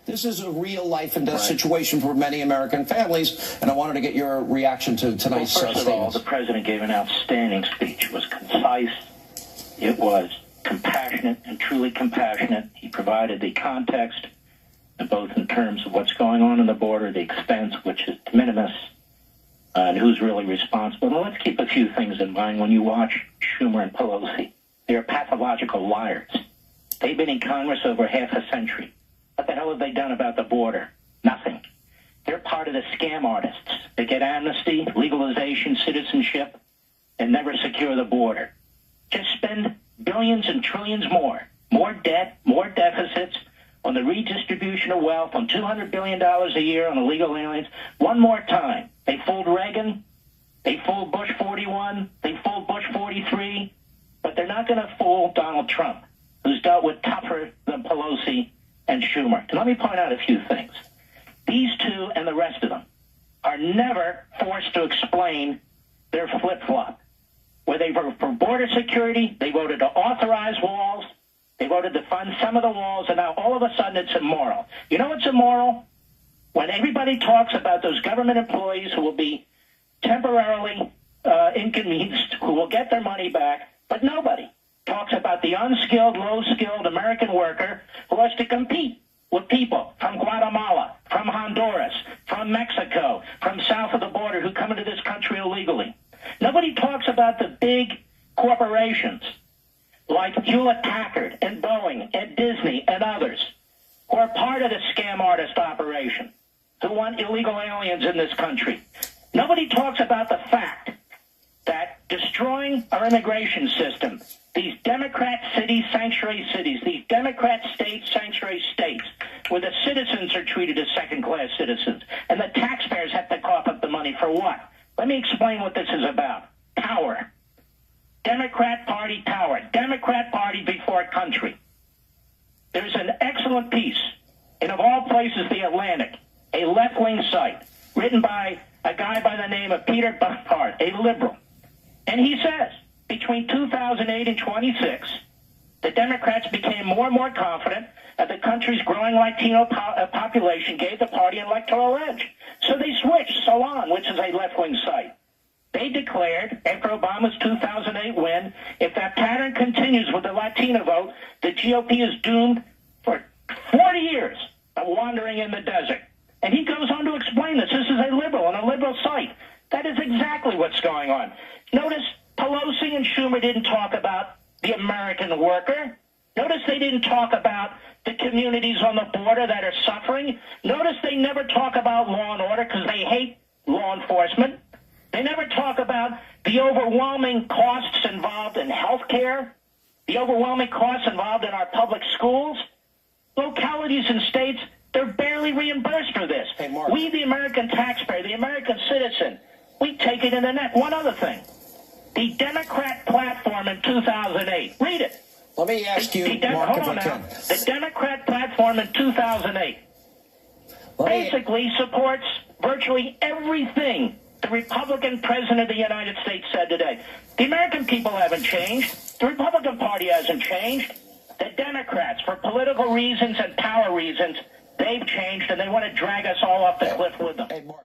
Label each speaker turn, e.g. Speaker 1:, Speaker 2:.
Speaker 1: This is a real life and death situation for many American families, and I wanted to get your reaction to tonight's
Speaker 2: statements. First of all, the president gave an outstanding speech. It was concise. It was compassionate and truly compassionate. He provided the context, both in terms of what's going on in the border, the expense, which is de minimis, and who's really responsible. Now, let's keep a few things in mind when you watch Schumer and Pelosi. They're pathological liars. They've been in Congress over half a century. What the hell have they done about the border? Nothing. They're part of the scam artists. They get amnesty, legalization, citizenship, and never secure the border. Just spend billions and trillions more. More debt, more deficits on the redistribution of wealth, on $200 billion a year on illegal aliens. One more time. They fooled Reagan. They fooled Bush 41. They fooled Bush 43. But they're not going to fool Donald Trump, who's dealt with tougher than Pelosi and Schumer. And let me point out a few things. These two and the rest of them are never forced to explain their flip-flop. Where they voted for border security, they voted to authorize walls, they voted to fund some of the walls, and now all of a sudden it's immoral. You know what's immoral? When everybody talks about those government employees who will be temporarily inconvenienced, who will get their money back, but nobody talks about the unskilled, low-skilled American worker who has to compete with people from Guatemala, from Honduras, from Mexico, from south of the border who come into this country illegally. Nobody talks about the big corporations like Hewlett-Packard and Boeing and Disney and others who are part of the scam artist operation, who want illegal aliens in this country. Nobody talks about the fact that destroying our immigration system, these Democrat city sanctuary cities, these Democrat state sanctuary states, where the citizens are treated as second-class citizens, and the taxpayers have to cough up the money for what? Let me explain what this is about. Power. Democrat Party power. Democrat Party before country. There's an excellent piece in, of all places, The Atlantic, a left-wing site, written by a guy by the name of Peter Buffard, a liberal. And he says, between 2008 and 26, the Democrats became more and more confident that the country's growing Latino population gave the party an electoral edge. So they switched Salon, which is a left-wing site. They declared, after Obama's 2008 win, if that pattern continues with the Latino vote, the GOP is doomed for 40 years of wandering in the desert. And he goes on to explain this. This is a liberal on a liberal site. That is exactly what's going on. Notice Pelosi and Schumer didn't talk about the American worker. Notice they didn't talk about the communities on the border that are suffering. Notice they never talk about law and order because they hate law enforcement. They never talk about the overwhelming costs involved in health care, the overwhelming costs involved in our public schools. Localities and states, they're barely reimbursed for this.
Speaker 1: Hey, Mark.
Speaker 2: We, the American taxpayer, the American citizen, we take it in the net. One other thing. The Democrat platform in 2008. Read it.
Speaker 1: Let me ask you, Mark,
Speaker 2: hold on now. The Democrat platform in 2008 basically supports virtually everything the Republican president of the United States said today. The American people haven't changed. The Republican Party hasn't changed. The Democrats, for political reasons and power reasons, they've changed, and they want to drag us all off the cliff with them.
Speaker 1: Hey, Mark.